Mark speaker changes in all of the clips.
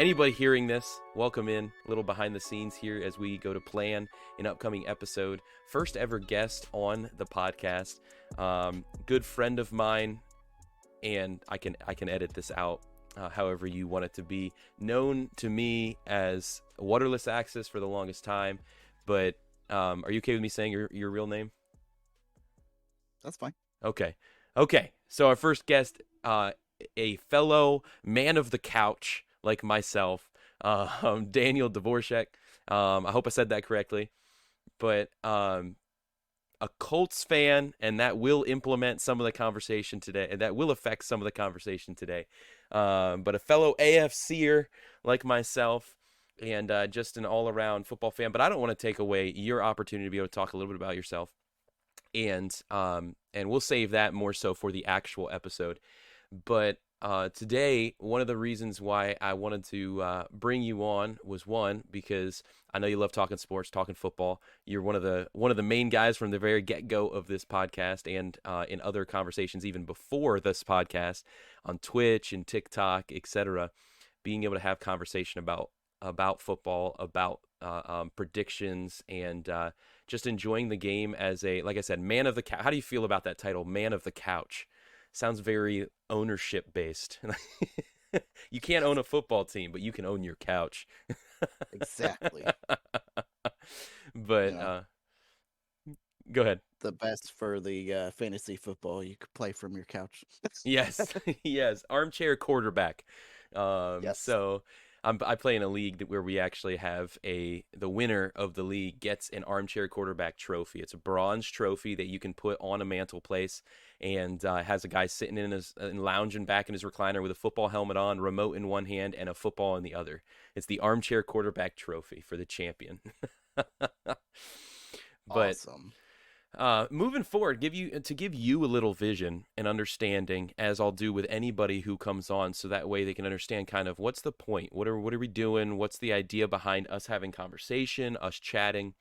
Speaker 1: anybody hearing this, welcome in. A little behind the scenes here as we go to plan an upcoming episode. First ever guest on the podcast. Good friend of mine, and I can edit this out however you want it to be. Known to me as Waterless Axis for the longest time, but are you okay with me saying your real name?
Speaker 2: That's fine.
Speaker 1: Okay. So our first guest, a fellow man of the couch like myself, Daniel Dvorscek. I hope I said that correctly, but a Colts fan, and that will implement some of the conversation today, and that will affect some of the conversation today. But a fellow AFCer like myself, and just an all-around football fan. But I don't want to take away your opportunity to be able to talk a little bit about yourself, and we'll save that more so for the actual episode. But today, one of the reasons why I wanted to bring you on was, one, because I know you love talking sports, talking football. You're one of the main guys from the very get-go of this podcast, and in other conversations even before this podcast on Twitch and TikTok, etc. Being able to have conversation about football, about predictions, and just enjoying the game as a, like I said, man of the couch. How do you feel about that title, man of the couch? Sounds very ownership based. You can't own a football team, but you can own your couch.
Speaker 2: Exactly.
Speaker 1: But
Speaker 2: You know,
Speaker 1: go ahead.
Speaker 2: the best for the fantasy football you could play from your couch.
Speaker 1: Yes, yes, armchair quarterback.
Speaker 2: Yes.
Speaker 1: So I play in a league where we actually have the winner of the league gets an armchair quarterback trophy. It's a bronze trophy that you can put on a mantelpiece, and has a guy sitting and lounging back in his recliner with a football helmet on, remote in one hand, and a football in the other. It's the armchair quarterback trophy for the champion. But
Speaker 2: Awesome.
Speaker 1: moving forward, give you a little vision and understanding, as I'll do with anybody who comes on, so that way they can understand kind of what's the point, what are we doing, what's the idea behind us having conversation, us chatting.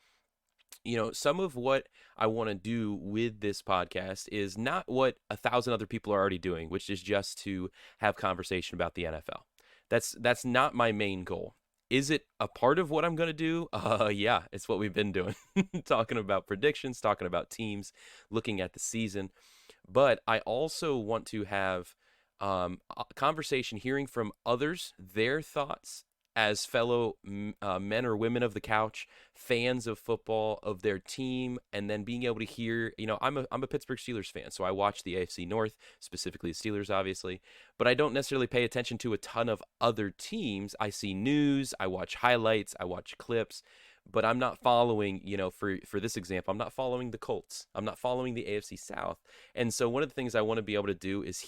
Speaker 1: Some of what I want to do with this podcast is not what 1,000 other people are already doing, which is just to have conversation about the NFL. That's not my main goal. Is it a part of what I'm going to do? Yeah, it's what we've been doing. Talking about predictions, talking about teams, looking at the season. But I also want to have a conversation, hearing from others, their thoughts as fellow men or women of the couch, fans of football, of their team, and then being able to hear, I'm a Pittsburgh Steelers fan, so I watch the AFC North, specifically the Steelers, obviously, but I don't necessarily pay attention to a ton of other teams. I see news, I watch highlights, I watch clips, but I'm not following, for this example, I'm not following the Colts. I'm not following the AFC South. And so one of the things I want to be able to do is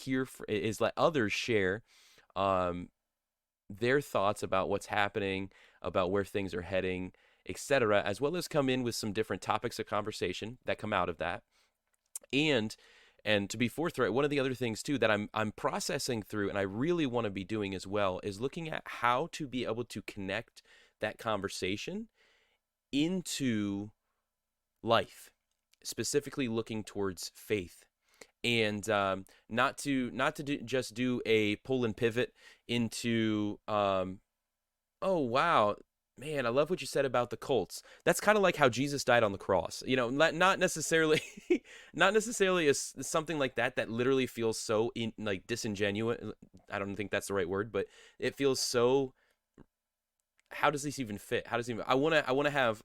Speaker 1: let others share their thoughts about what's happening, about where things are heading, etc., as well as come in with some different topics of conversation that come out of that. And to be forthright, one of the other things too that I'm processing through, and I really want to be doing as well, is looking at how to be able to connect that conversation into life, specifically looking towards faith. And not to just do a pull and pivot into, oh wow, man, I love what you said about the Colts. That's kind of like how Jesus died on the cross. Not necessarily, not necessarily as something like that literally feels so disingenuous. I don't think that's the right word, but it feels so. How does this even fit? I want to have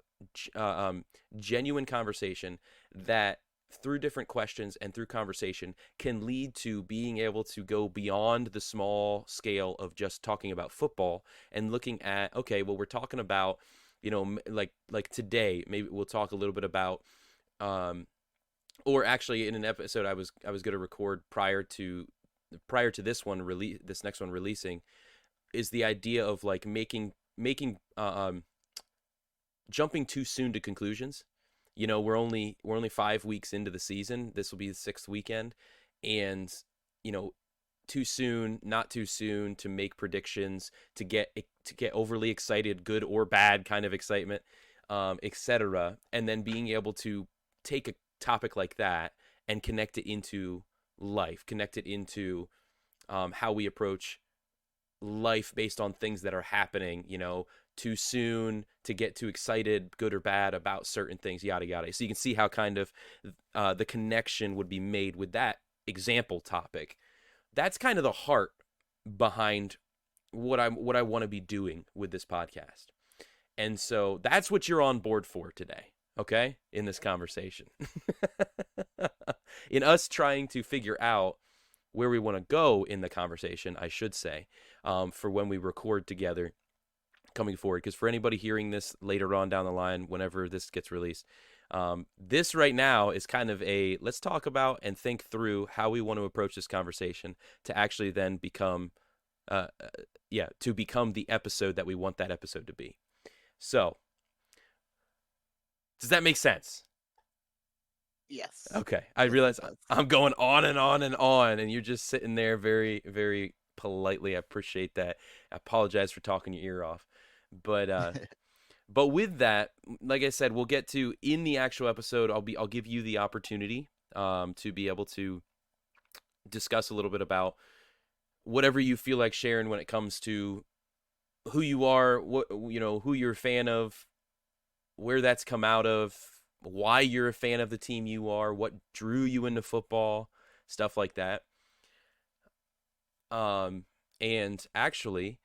Speaker 1: genuine conversation that, through different questions and through conversation, can lead to being able to go beyond the small scale of just talking about football and looking at, okay, well, we're talking about, like today, maybe we'll talk a little bit about, or actually in an episode I was going to record prior to this next one releasing, is the idea of like making jumping too soon to conclusions. We're only 5 weeks into the season. This will be the 6th weekend, and too soon, not too soon to make predictions, to get overly excited, good or bad kind of excitement, etc. And then being able to take a topic like that and connect it into life, connect it into how we approach life based on things that are happening, too soon to get too excited, good or bad, about certain things, yada yada. So you can see how kind of the connection would be made with that example topic. That's kind of the heart behind what I want to be doing with this podcast. And so that's what you're on board for today, okay? In this conversation. In us trying to figure out where we want to go in the conversation, I should say, for when we record together coming forward. Because for anybody hearing this later on down the line, whenever this gets released, this right now is kind of a let's talk about and think through how we want to approach this conversation to actually then become, to become the episode that we want that episode to be. So, does that make sense?
Speaker 2: Yes.
Speaker 1: Okay. I
Speaker 2: Yes, it
Speaker 1: realize
Speaker 2: does.
Speaker 1: I'm going on and on and on, and you're just sitting there very, very politely. I appreciate that. I apologize for talking your ear off. But but with that, like I said, we'll get to in the actual episode. I'll give you the opportunity to be able to discuss a little bit about whatever you feel like sharing when it comes to who you are, what who you're a fan of, where that's come out of, why you're a fan of the team you are, what drew you into football, stuff like that. And actually,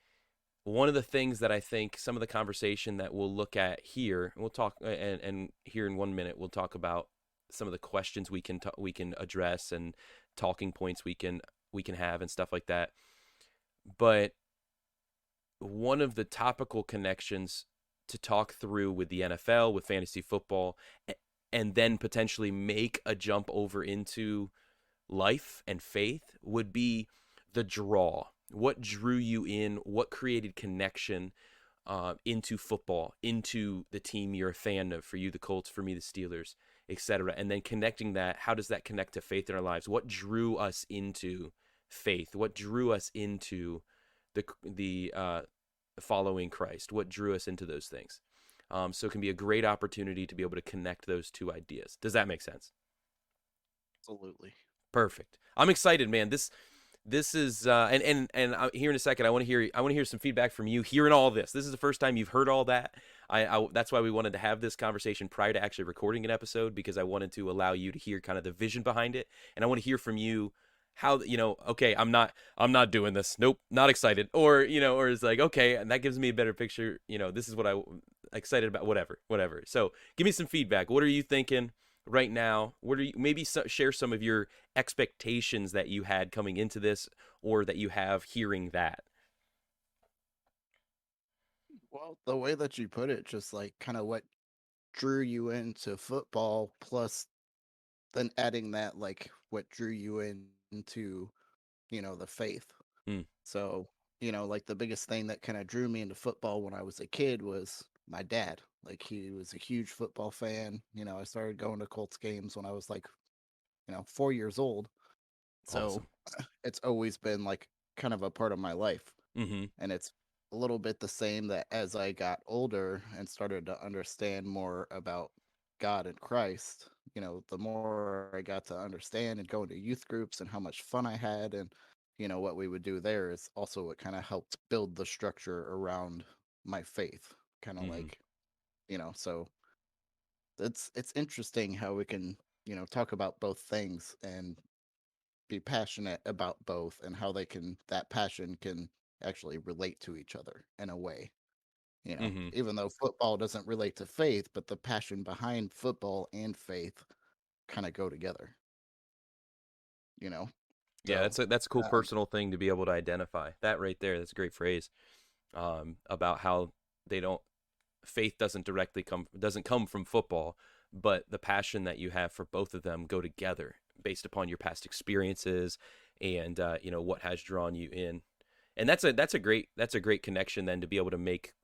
Speaker 1: one of the things that I think some of the conversation that we'll look at here, and we'll talk, and here in 1 minute we'll talk about some of the questions we can address and talking points we can have and stuff like that. But one of the topical connections to talk through with the NFL, with fantasy football, and then potentially make a jump over into life and faith would be the draw. What drew you in? What created connection into football, into the team you're a fan of? For you, the Colts; for me, the Steelers, etc. And then connecting that. How does that connect to faith in our lives? What drew us into faith? What drew us into the following Christ? What drew us into those things? So it can be a great opportunity to be able to connect those two ideas. Does that make sense?
Speaker 2: Absolutely.
Speaker 1: Perfect. I'm excited, man. This is and here in a second I want to hear some feedback from you hearing all this. This is the first time you've heard all that. That's why we wanted to have this conversation prior to actually recording an episode, because I wanted to allow you to hear kind of the vision behind it, and I want to hear from you how, okay, I'm not doing this, nope, not excited, or it's like, okay, and that gives me a better picture, this is what I excited about, whatever. So give me some feedback. What are you thinking right now? What are you, maybe share some of your expectations that you had coming into this, or that you have hearing that.
Speaker 2: Well, the way that you put it, just like kind of what drew you into football, plus then adding that, like what drew you into, the faith.
Speaker 1: Hmm.
Speaker 2: So, like the biggest thing that kind of drew me into football when I was a kid was my dad. Like he was a huge football fan. I started going to Colts games when I was like, 4 years old. So
Speaker 1: Awesome.
Speaker 2: it's always been like kind of a part of my life.
Speaker 1: Mm-hmm.
Speaker 2: And it's a little bit the same that as I got older and started to understand more about God and Christ, the more I got to understand and go into youth groups and how much fun I had, and what we would do there is also what kind of helped build the structure around my faith. Kind of
Speaker 1: Mm-hmm.
Speaker 2: like, so it's interesting how we can, talk about both things and be passionate about both, and how that passion can actually relate to each other in a way.
Speaker 1: Mm-hmm.
Speaker 2: Even though football doesn't relate to faith, but the passion behind football and faith kind of go together, you know?
Speaker 1: Yeah,
Speaker 2: So,
Speaker 1: that's a cool
Speaker 2: um,
Speaker 1: personal thing to be able to identify. That right there, that's a great phrase. About how they don't faith doesn't come from football, but the passion that you have for both of them go together based upon your past experiences, and what has drawn you in. And that's a great connection then to be able to make,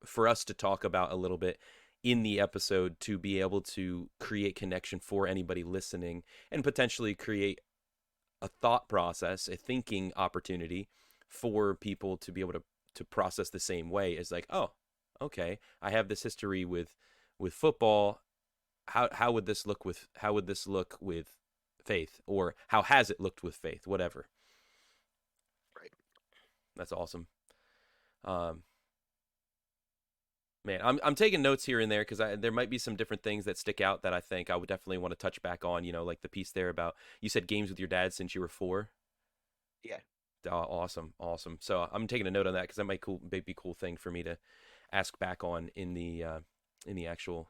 Speaker 1: for us to talk about a little bit in the episode, to be able to create connection for anybody listening, and potentially create a thought process, a thinking opportunity for people to be able to process the same way as, like, oh, okay, I have this history with football. How would this look with faith, or how has it looked with faith? Whatever.
Speaker 2: right.
Speaker 1: That's awesome. Um, Man, I'm taking notes here and there because there might be some different things that stick out that I think I would definitely want to touch back on. You know, like the piece there about you said games with your dad since you were 4.
Speaker 2: Yeah.
Speaker 1: Awesome, awesome. So I'm taking a note on that because that might be a cool thing for me to ask back on in the actual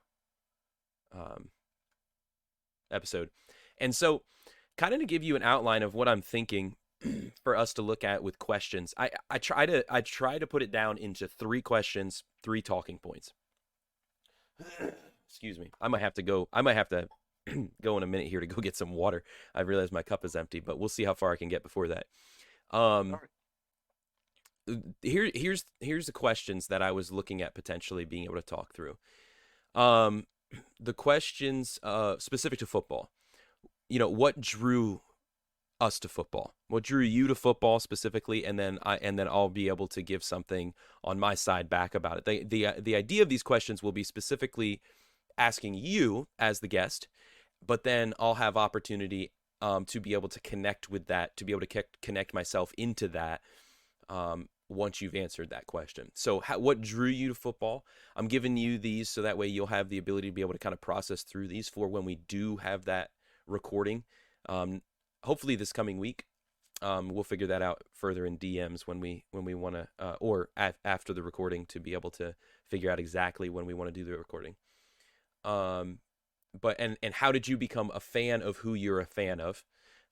Speaker 1: um, episode. And so, kind of to give you an outline of what I'm thinking for us to look at with questions, I try to put it down into 3 questions, 3 talking points. Excuse me. I might have to go. I might have to go in a minute here to go get some water. I realize my cup is empty, but we'll see how far I can get before that.
Speaker 2: All
Speaker 1: Um,
Speaker 2: right.
Speaker 1: here's the questions that I was looking at potentially being able to talk through. Um, the questions specific to football. You know, what drew us to football? What drew you to football specifically? And then I'll be able to give something on my side back about it. The idea of these questions will be specifically asking you as the guest, but then I'll have opportunity to be able to connect with that, to be able to connect myself into that once you've answered that question. So, what drew you to football? I'm giving you these so that way you'll have the ability to be able to kind of process through these for when we do have that recording. Um, Hopefully this coming week. We'll figure that out further in DMs when we want to, or after the recording to be able to figure out exactly when we want to do the recording. Um, but and how did you become a fan of who you're a fan of?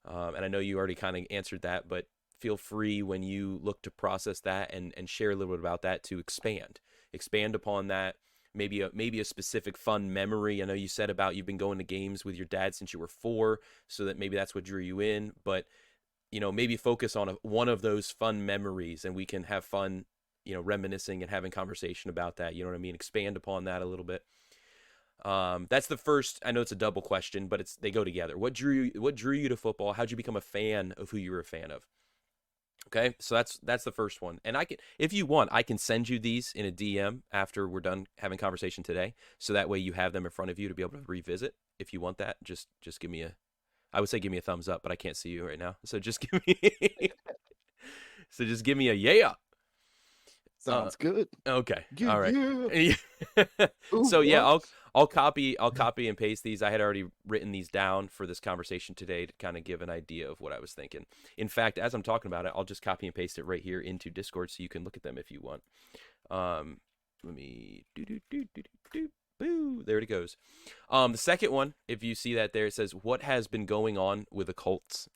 Speaker 1: And I know you already kind of answered that, but feel free when you look to process that and share a little bit about that to expand upon that. Maybe a specific fun memory. I know you said about you've been going to games with your dad since you were 4, so that maybe that's what drew you in. But you know, maybe focus on one of those fun memories, and we can have fun, you know, reminiscing and having conversation about that. You know what I mean? Expand upon that a little bit. That's the first. I know it's a double question, but they go together. What drew you to football? How'd you become a fan of who you were a fan of? Okay, so that's the first one. And I can, if you want, I can send you these in a DM after we're done having conversation today, so that way you have them in front of you to be able to revisit. If you want that, just give me a. I would say give me a thumbs up, but I can't see you right now, so just give me. So just give me a yeah. Uh,
Speaker 2: Sounds good.
Speaker 1: Okay.
Speaker 2: Yeah,
Speaker 1: All right.
Speaker 2: yeah. Oh,
Speaker 1: So yeah,
Speaker 2: what?
Speaker 1: I'll copy and paste these. I had already written these down for this conversation today to kind of give an idea of what I was thinking. In fact, as I'm talking about it, I'll just copy and paste it right here into Discord so you can look at them if you want. Let me do. Boo, there it goes. The second one, if you see that there, it says, "What has been going on with the Colts?"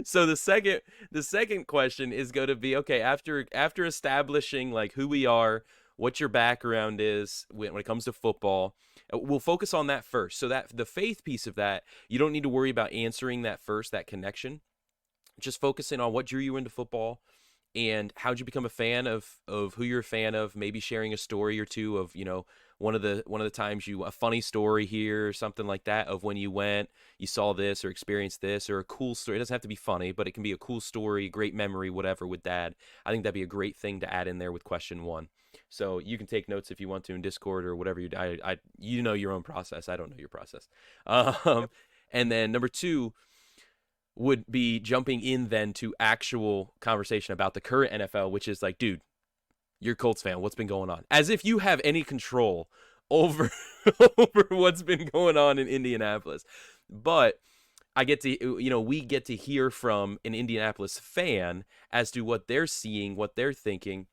Speaker 1: So the second question is going to be, okay, after establishing like who we are, what your background is when it comes to football, we'll focus on that first. So that the faith piece of that, you don't need to worry about answering that first, that connection. Just focusing on what drew you into football, and how'd you become a fan of who you're a fan of, maybe sharing a story or two of, you know, one of the times a funny story here or something like that of when you went, you saw this or experienced this, or a cool story. It doesn't have to be funny, but it can be a cool story, great memory, whatever, with dad. I think that'd be a great thing to add in there with question 1. So you can take notes if you want to in Discord or whatever. You know your own process. I don't know your process. um
Speaker 2: Yep.
Speaker 1: and then number 2 would be jumping in then to actual conversation about the current NFL, which is like, dude, you're a Colts fan. What's been going on? As if you have any control over over what's been going on in Indianapolis. But I get to, you know, we get to hear from an Indianapolis fan as to what they're seeing, what they're thinking,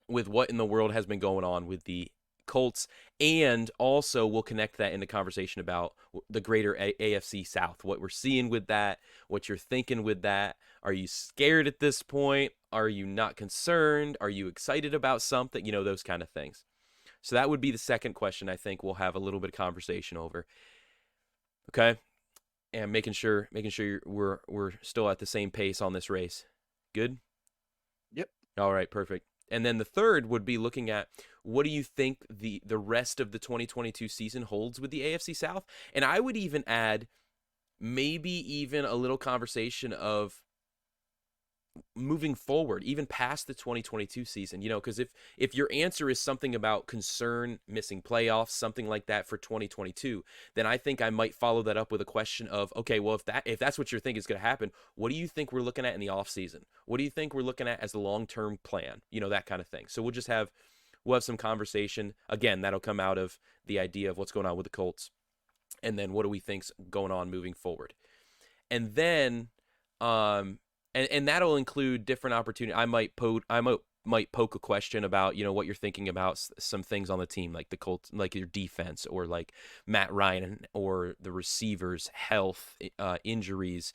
Speaker 1: with what in the world has been going on with the Colts, and also we'll connect that into conversation about the greater AFC South, what we're seeing with that, what you're thinking with that. Are you scared at this point? Are you not concerned? Are you excited about something? You know, those kind of things. So that would be the second question I think we'll have a little bit of conversation over. Okay? And making sure we're still at the same pace on this race. Good?
Speaker 2: Yep.
Speaker 1: All right, perfect. And then the third would be looking at what do you think the rest of the 2022 season holds with the AFC South? And I would even add maybe even a little conversation of moving forward, even past the 2022 season, because if your answer is something about concern, missing playoffs, something like that for 2022, then I think I might follow that up with a question of, okay, well, if that's what you think is going to happen, what do you think we're looking at in the offseason? What do you think we're looking at as the long-term plan? That kind of thing. So we'll have some conversation. Again, that'll come out of the idea of what's going on with the Colts, and then what do we think's going on moving forward. And then and that'll include different opportunity. I might poke a question about what you're thinking about some things on the team, like the Colts, like your defense, or like Matt Ryan, or the receivers health, injuries,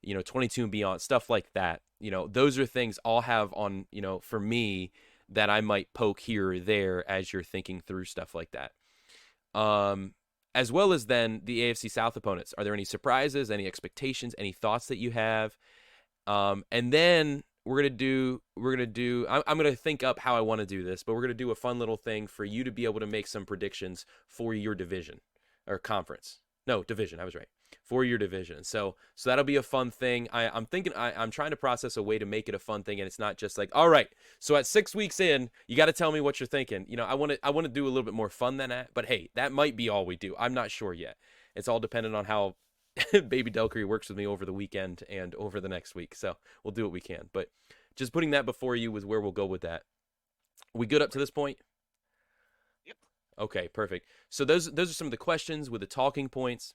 Speaker 1: 22 and beyond, stuff like that. Those are things I'll have on, for me, that I might poke here or there as you're thinking through stuff like that. um as well as then the AFC South opponents. Are there any surprises, any expectations, any thoughts that you have? And then I'm gonna think up how I want to do this, but we're gonna do a fun little thing for you to be able to make some predictions for your division or conference. No, division. I was right. For your division. So that'll be a fun thing. I'm trying to process a way to make it a fun thing, and it's not just like, all right, so at 6 weeks in, you got to tell me what you're thinking. I want to do a little bit more fun than that. But hey, that might be all we do. I'm not sure yet. It's all dependent on how Baby Delcree works with me over the weekend and over the next week. So we'll do what we can. But just putting that before you with where we'll go with that. We good up to this point?
Speaker 2: Yep.
Speaker 1: Okay, perfect. So those are some of the questions with the talking points.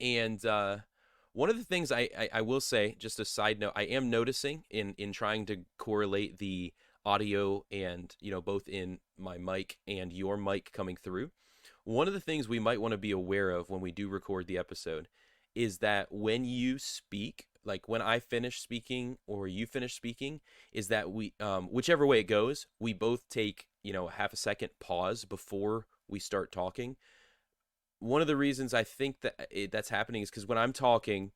Speaker 1: And one of the things I will say, just a side note, I am noticing in trying to correlate the audio and both in my mic and your mic coming through. One of the things we might want to be aware of when we do record the episode is that when you speak, like when I finish speaking or you finish speaking, is that we, whichever way it goes, we both take, half a second pause before we start talking. One of the reasons I think that's happening is because when I'm talking,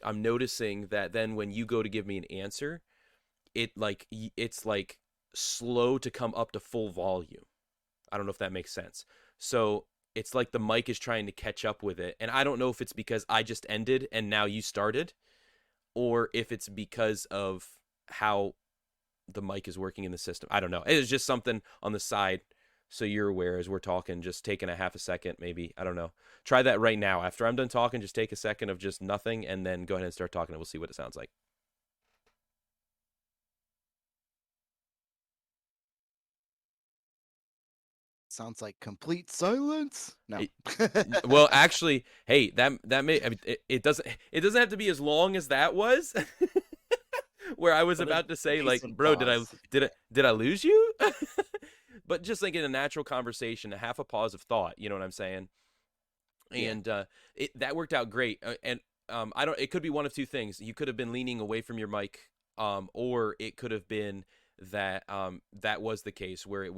Speaker 1: I'm noticing that then when you go to give me an answer, it's like slow to come up to full volume. I don't know if that makes sense. So it's like the mic is trying to catch up with it. And I don't know if it's because I just ended and now you started, or if it's because of how the mic is working in the system. I don't know. It's just something on the side. So you're aware as we're talking, just taking a half a second, maybe. I don't know. Try that right now. After I'm done talking, just take a second of just nothing and then go ahead and start talking and we'll see what it sounds like.
Speaker 2: Sounds like complete silence. No.
Speaker 1: It, well, actually, hey, that may, I mean, it doesn't have to be as long as that was. Where I was
Speaker 2: But a
Speaker 1: about to say, like,
Speaker 2: decent
Speaker 1: bro, did I
Speaker 2: pause.
Speaker 1: did I lose you? But just like in a natural conversation, a half a pause of thought. You know what I'm saying?
Speaker 2: Yeah.
Speaker 1: And that worked out great. And I don't. It could be one of two things. You could have been leaning away from your mic, or it could have been that that was the case where it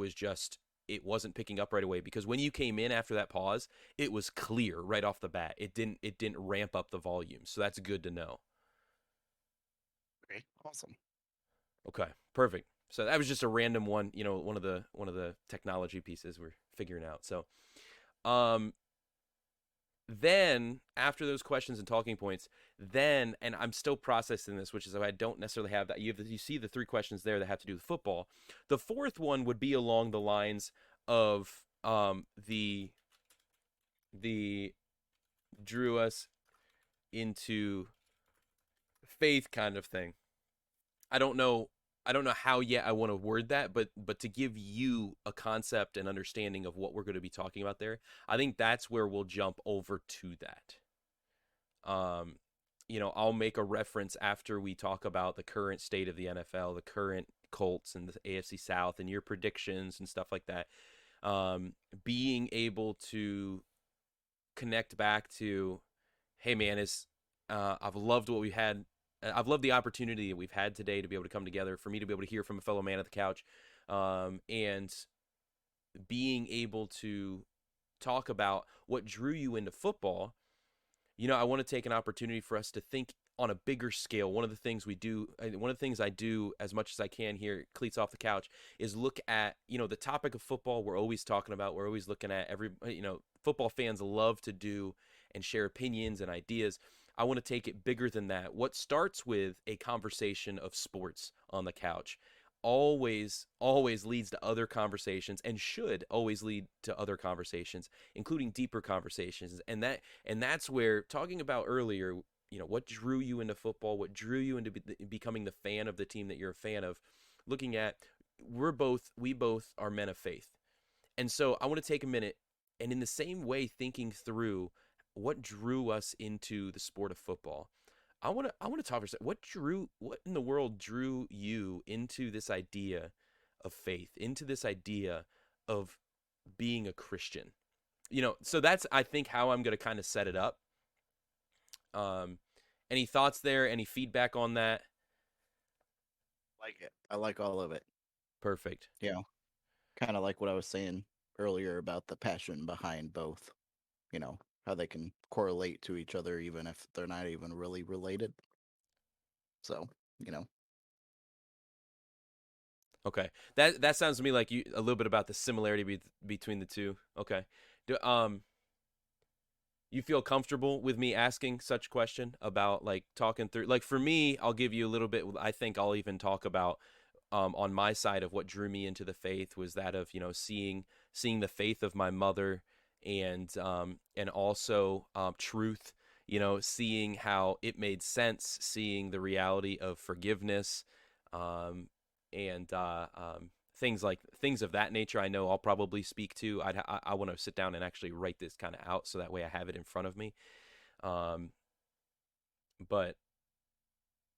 Speaker 1: wasn't picking up right away, because when you came in after that pause, it was clear right off the bat. It didn't ramp up the volume, so that's good to know.
Speaker 2: Okay. Awesome.
Speaker 1: Okay, perfect. So that was just a random one, one of the technology pieces we're figuring out. So, um, then after those questions and talking points, and I'm still processing this, which is I don't necessarily have that. You see the three questions there that have to do with football. The fourth one would be along the lines of the drew us into faith kind of thing. I don't know. I don't know how yet I want to word that, but to give you a concept and understanding of what we're going to be talking about there, I think that's where we'll jump over to that. Um, I'll make a reference after we talk about the current state of the NFL, the current Colts and the AFC South, and your predictions and stuff like that. Being able to connect back to, hey man, is I've loved what we had. I've loved the opportunity that we've had today to be able to come together, for me to be able to hear from a fellow man at the couch, and being able to talk about what drew you into football. I want to take an opportunity for us to think on a bigger scale. One of the things I do as much as I can here, cleats off the couch, is look at, the topic of football we're always talking about. We're always looking at football fans love to do and share opinions and ideas. I want to take it bigger than that. What starts with a conversation of sports on the couch always leads to other conversations and should always lead to other conversations, including deeper conversations. And that's where talking about earlier, what drew you into football, what drew you into becoming the fan of the team that you're a fan of, looking at we both are men of faith. And so I want to take a minute and in the same way thinking through what drew us into the sport of football. I want to talk for a second. What in the world drew you into this idea of faith, into this idea of being a Christian? So that's I think how I'm going to kind of set it up. Um any thoughts there? Any feedback on that?
Speaker 2: Like it. I like all of it.
Speaker 1: Perfect.
Speaker 2: You know, kind of like what I was saying earlier about the passion behind both. You know, how they can correlate to each other even if they're not even really related. So, you know,
Speaker 1: Okay. That sounds to me like you a little bit about the similarity between the two. Okay. Do, you feel comfortable with me asking such question about like talking through like for me I'll give you a little bit. I think I'll even talk about on my side of what drew me into the faith was that of seeing the faith of my mother and also truth, seeing how it made sense, seeing the reality of forgiveness, um, and things of that nature. I know I'll probably speak to. I want to sit down and actually write this kind of out so that way I have it in front of me. Um, but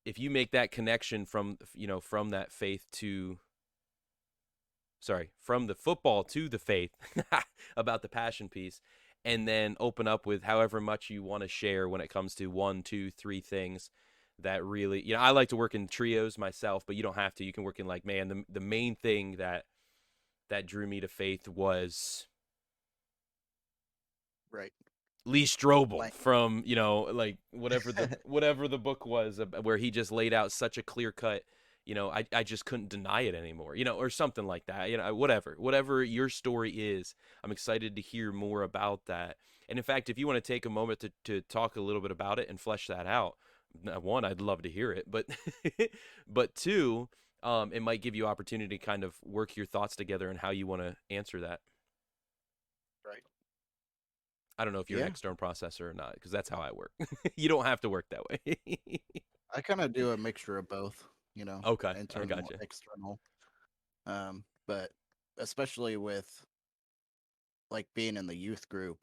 Speaker 1: if you make that connection from that faith to from the football to the faith about the passion piece, and then open up with however much you want to share when it comes to one, two, three things that really, I like to work in trios myself, but you don't have to. You can work in like, man, the main thing that drew me to faith was
Speaker 2: right.
Speaker 1: Lee Strobel
Speaker 2: Blank.
Speaker 1: from like whatever the book was where he just laid out such a clear cut. I just couldn't deny it anymore. Or something like that. Whatever your story is, I'm excited to hear more about that. And in fact, if you want to take a moment to talk a little bit about it and flesh that out, one, I'd love to hear it, but but two, it might give you opportunity to kind of work your thoughts together and how you want to answer that.
Speaker 2: Right.
Speaker 1: I don't know if you're an
Speaker 2: Yeah.
Speaker 1: external processor or not, because that's how I work. You don't have to work that way.
Speaker 2: I kind of do a mixture of both, you know,
Speaker 1: Okay, I
Speaker 2: internal,
Speaker 1: gotcha.
Speaker 2: external. But especially with like being in the youth group,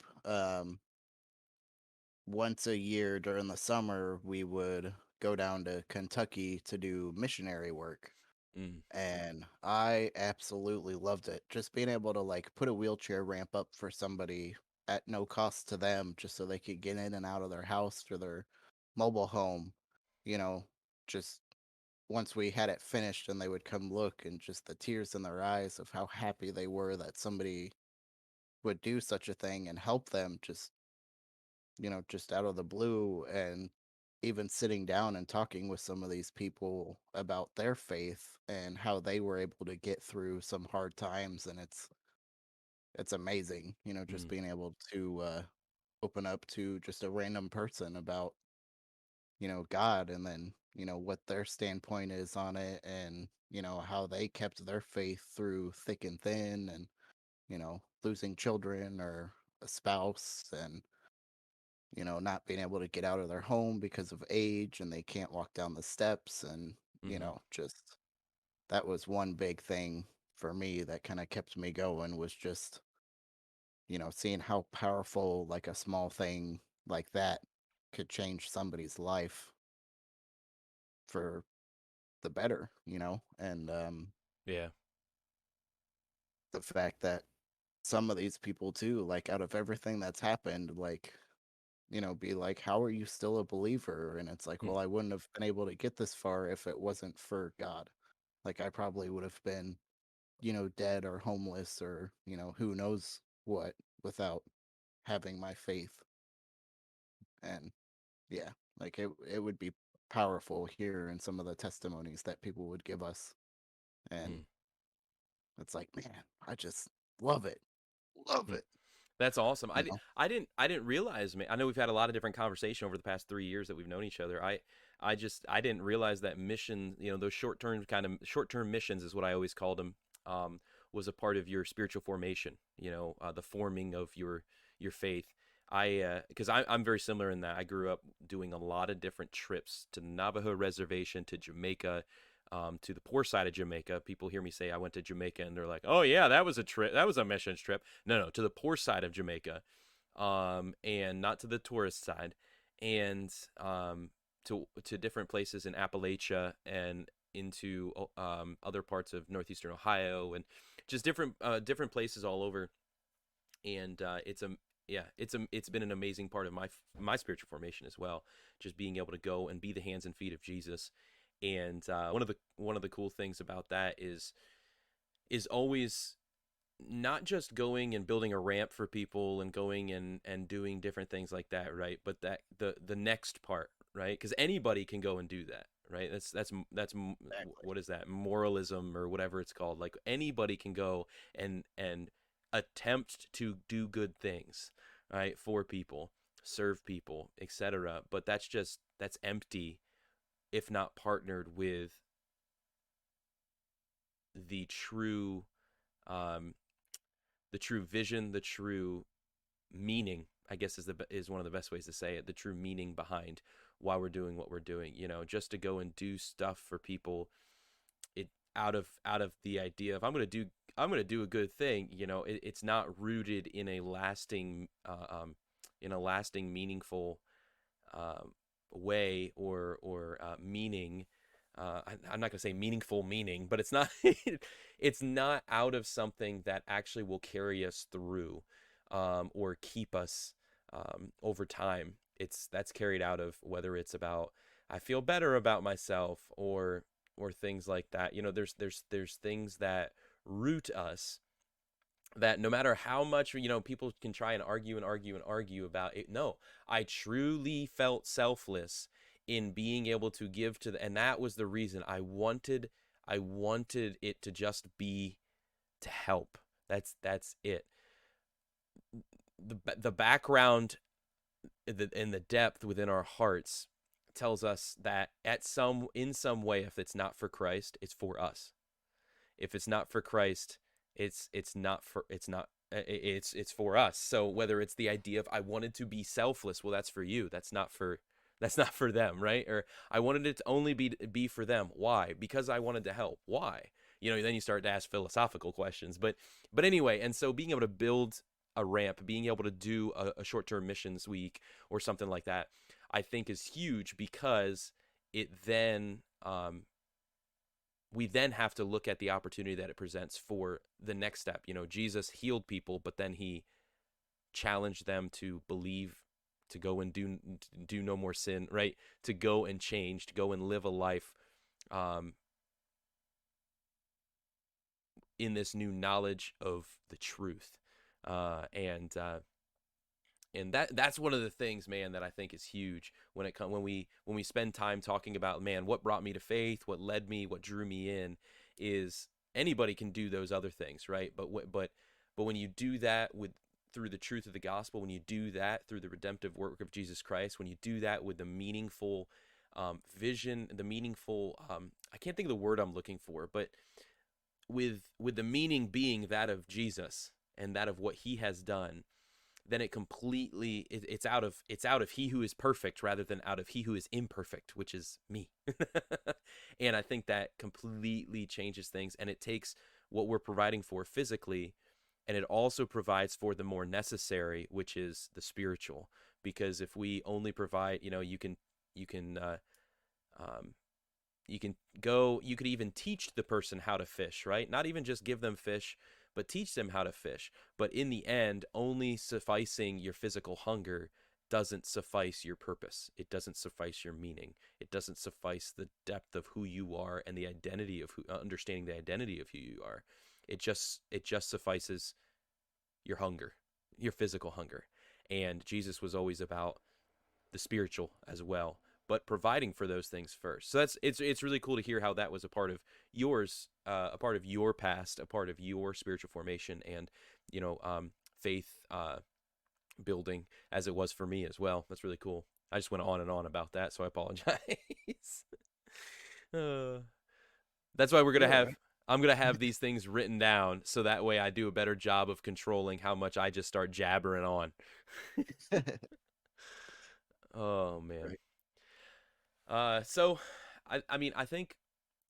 Speaker 2: once a year during the summer, we would go down to Kentucky to do missionary work.
Speaker 1: Mm,
Speaker 2: And I absolutely loved it. Just being able to like put a wheelchair ramp up for somebody at no cost to them just so they could get in and out of their house or their mobile home, you know, just once we had it finished and they would come look and just the tears in their eyes of how happy they were that somebody would do such a thing and help them just, just out of the blue. And even sitting down and talking with some of these people about their faith and how they were able to get through some hard times. And it's amazing, just
Speaker 1: mm,
Speaker 2: being able to open up to just a random person about, God, and then, what their standpoint is on it, and, how they kept their faith through thick and thin, and, losing children or a spouse, and, not being able to get out of their home because of age and they can't walk down the steps. And,
Speaker 1: mm-hmm,
Speaker 2: just that was one big thing for me that kind of kept me going, was just, seeing how powerful like a small thing like that could change somebody's life for the better, and
Speaker 1: yeah.
Speaker 2: the fact that some of these people too, like out of everything that's happened, like, be like, how are you still a believer? And it's like,
Speaker 1: Mm,
Speaker 2: well, I wouldn't have been able to get this far if it wasn't for God. Like, I probably would have been, dead or homeless or, who knows what, without having my faith. And yeah, like it would be powerful here in some of the testimonies that people would give us. And
Speaker 1: mm,
Speaker 2: it's like, man, I just love it. Love
Speaker 1: mm.
Speaker 2: it.
Speaker 1: That's awesome.
Speaker 2: You know,
Speaker 1: I didn't realize. I know we've had a lot of different conversation over the past 3 years that we've known each other. I didn't realize that mission. You know, those short term missions is what I always called them. Um, was a part of your spiritual formation. You know, the forming of your faith. Because I'm very similar in that I grew up doing a lot of different trips to the Navajo reservation, to Jamaica, to the poor side of Jamaica. People hear me say I went to Jamaica and they're like, "Oh yeah, that was a trip. That was a missions trip." No, no, to the poor side of Jamaica, and not to the tourist side, and to different places in Appalachia and into other parts of northeastern Ohio and just different places all over. And it's been an amazing part of my spiritual formation as well. Just being able to go and be the hands and feet of Jesus. And one of the cool things about that is always not just going and building a ramp for people and going and doing different things like that, right? But that the next part, right? Because anybody can go and do that, right? That's
Speaker 2: exactly.
Speaker 1: what is that, moralism or whatever it's called? Like anybody can go and attempt to do good things, right, for people, serve people, etc. But that's empty if not partnered with the true um, the true vision, the true meaning, I guess is one of the best ways to say it, the true meaning behind why we're doing what we're doing. You know, just to go and do stuff for people, it out of the idea of I'm gonna do a good thing. You know, it's not rooted in a lasting meaningful um, way or meaning. I'm not going to say meaningful meaning, but it's not it's not out of something that actually will carry us through or keep us over time. That's carried out of whether it's about I feel better about myself or things like that. You know, there's things that root us that no matter how much people can try and argue and argue and argue about it, no, I truly felt selfless in being able to give to and that was the reason I wanted it to just be to help. That's it. The background and the depth within our hearts tells us that in some way, if it's not for Christ, it's for us. If it's not for Christ, it's for us. So whether it's the idea of I wanted to be selfless, well, that's for you. That's not for them, right? Or I wanted it to only be for them. Why? Because I wanted to help. Why? You know, then you start to ask philosophical questions. But anyway, and so being able to build a ramp, being able to do a short-term missions week or something like that, I think is huge because it then we then have to look at the opportunity that it presents for the next step. You know, Jesus healed people, but then he challenged them to believe, to go and do no more sin, right? To go and change, to go and live a life um, in this new knowledge of the truth, and that's one of the things, man, that I think is huge when it comes when we spend time talking about, man, what brought me to faith, what led me, what drew me in, is anybody can do those other things, right? But when you do that with through the truth of the gospel, when you do that through the redemptive work of Jesus Christ, when you do that with the meaningful vision, the meaningful I can't think of the word I'm looking for, but with the meaning being that of Jesus and that of what he has done, then it's out of he who is perfect rather than out of he who is imperfect, which is me. And I think that completely changes things, and it takes what we're providing for physically, and it also provides for the more necessary, which is the spiritual. Because if we only provide, you can um, you can you could even teach the person how to fish, right? Not even just give them fish, but teach them how to fish. But in the end, only sufficing your physical hunger doesn't suffice your purpose. It doesn't suffice your meaning. It doesn't suffice the depth of who you are and the identity of understanding the identity of who you are. It just suffices your hunger, your physical hunger. And Jesus was always about the spiritual as well, but providing for those things first. So it's really cool to hear how that was a part of yours, a part of your past, a part of your spiritual formation, and faith. building as it was for me as well. That's really cool. I just went on and on about that, so I apologize. uh, that's why we're gonna
Speaker 2: You're all
Speaker 1: have.
Speaker 2: right.
Speaker 1: I'm gonna have these things written down so that way I do a better job of controlling how much I just start jabbering on. Oh man.
Speaker 2: Right.
Speaker 1: So I mean I think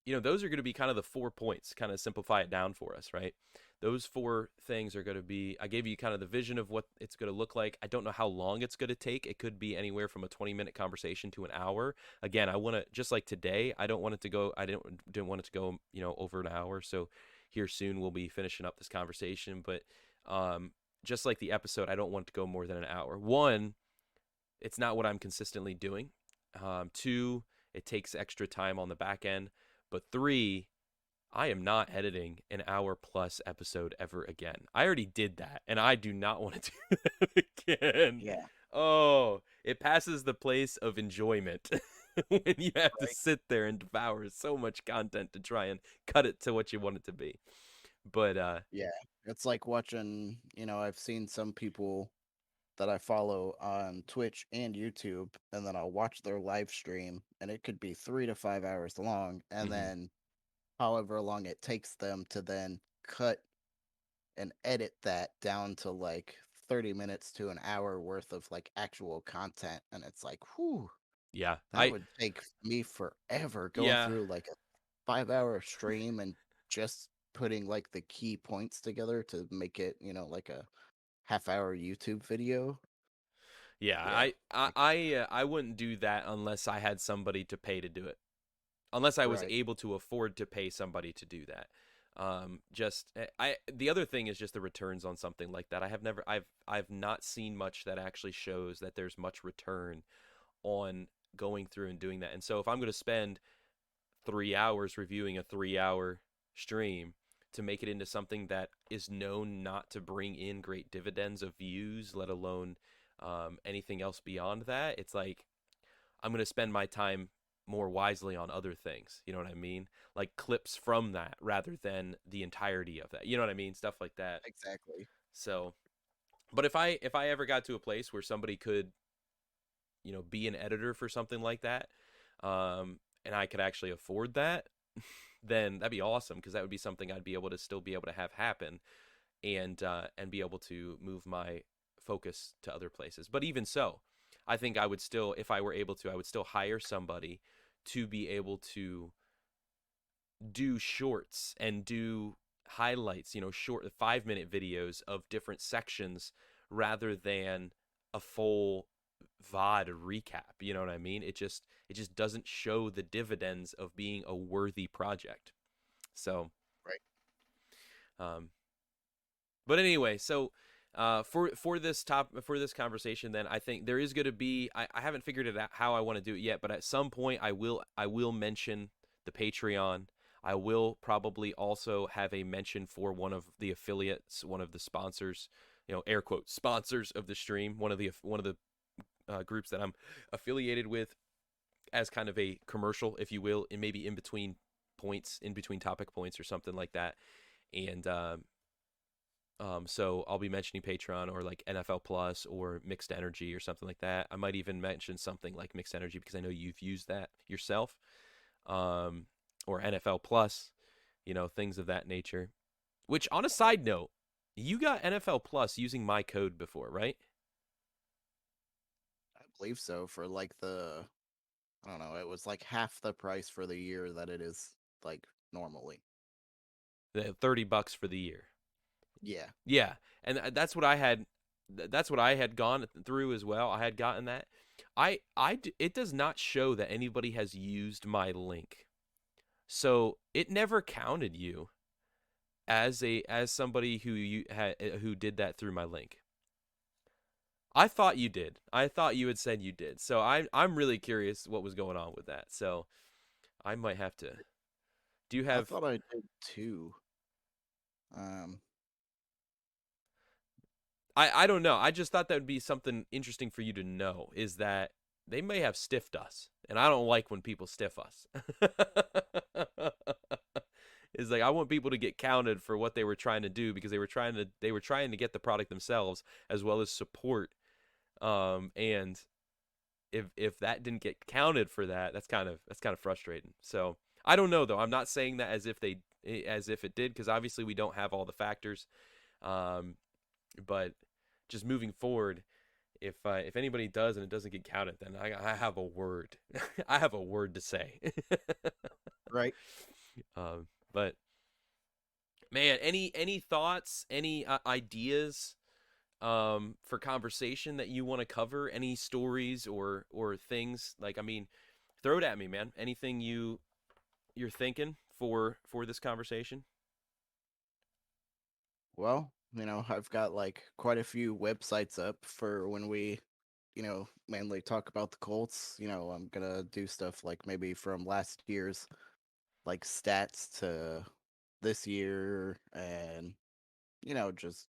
Speaker 1: those are going to be kind of the 4 points, kind of simplify it down for us, right? Those four things are going to be, I gave you kind of the vision of what it's going to look like. I don't know how long it's going to take. It could be anywhere from a 20-minute conversation to an hour. Again, I want to, just like today, I don't want it to go, I didn't want it to go, over an hour. So here soon we'll be finishing up this conversation. But just like the episode, I don't want it to go more than an hour. One, it's not what I'm consistently doing. Two, it takes extra time on the back end. But three, I am not editing an hour plus episode ever again. I already did that, and I do not want to do that again.
Speaker 2: Yeah.
Speaker 1: Oh, it passes the place of enjoyment when you have to
Speaker 2: Right.
Speaker 1: sit there and devour so much content to try and cut it to what you want it to be. But
Speaker 2: Yeah. It's like watching, I've seen some people that I follow on Twitch and YouTube, and then I'll watch their live stream, and it could be 3 to 5 hours long, and
Speaker 1: mhm.
Speaker 2: then however long it takes them to then cut and edit that down to like 30 minutes to an hour worth of like actual content. And it's like, whew,
Speaker 1: Yeah,
Speaker 2: that would take me forever going
Speaker 1: yeah,
Speaker 2: through like a 5 hour stream and just putting like the key points together to make it, like a half-hour YouTube video.
Speaker 1: yeah.
Speaker 2: Yeah.
Speaker 1: I wouldn't do that unless I had somebody to pay to do it. Unless I was
Speaker 2: Right.
Speaker 1: able to afford to pay somebody to do that. Just I the other thing is just the returns on something like that. I've not seen much that actually shows that there's much return on going through and doing that. And so if I'm going to spend 3 hours reviewing a 3 hour stream to make it into something that is known not to bring in great dividends of views, let alone anything else beyond that, it's like I'm going to spend my time more wisely on other things. You know what I mean? Like clips from that rather than the entirety of that. You know what I mean? Stuff like that.
Speaker 2: Exactly.
Speaker 1: So, but if I ever got to a place where somebody could, be an editor for something like that, and I could actually afford that, then that'd be awesome because that would be something I'd be able to still be able to have happen and be able to move my focus to other places. But even so, I think I would still, if I were able to, I would still hire somebody to be able to do shorts and do highlights, short 5-minute videos of different sections rather than a full VOD recap. You know what I mean? It just doesn't show the dividends of being a worthy project. So,
Speaker 2: Right.
Speaker 1: um, but anyway, so for this conversation, then I think there is going to be I haven't figured it out how I want to do it yet, but at some point I will mention the Patreon. I will probably also have a mention for one of the affiliates, one of the sponsors, air quote sponsors of the stream, one of the groups that I'm affiliated with as kind of a commercial, if you will, and maybe in between points, in between topic points or something like that. And so I'll be mentioning Patreon or like NFL Plus or Mixed Energy or something like that. I might even mention something like Mixed Energy because I know you've used that yourself, um, or NFL Plus, things of that nature. Which, on a
Speaker 2: Right.
Speaker 1: side note, you got NFL Plus using my code before, right?
Speaker 2: I believe so for like I don't know, it was like half the price for the year that it is like normally.
Speaker 1: The $30 for the year.
Speaker 2: Yeah.
Speaker 1: Yeah, and that's what I had. That's what I had gone through as well. I had gotten that. It does not show that anybody has used my link, so it never counted you as somebody who did that through my link. I thought you did. I thought you had said you did. So I'm really curious what was going on with that. So I might have to. Do you
Speaker 2: I
Speaker 1: have?
Speaker 2: thought I did too. Um,
Speaker 1: I don't know. I just thought that would be something interesting for you to know is that they may have stiffed us, and I don't like when people stiff us. It's like I want people to get counted for what they were trying to do because they were trying to get the product themselves as well as support. And if that didn't get counted for that, that's kind of frustrating. So I don't know though. I'm not saying that as if it did because obviously we don't have all the factors. Um, but just moving forward, if anybody does and it doesn't get counted, then I have a word. I have a word to say.
Speaker 2: Right.
Speaker 1: But man, any thoughts, any ideas for conversation that you want to cover? Any stories or things like I mean, throw it at me, man. Anything you're thinking for this conversation?
Speaker 2: Well, I've got like quite a few websites up for when we, mainly talk about the Colts. I'm gonna do stuff like maybe from last year's like stats to this year and, just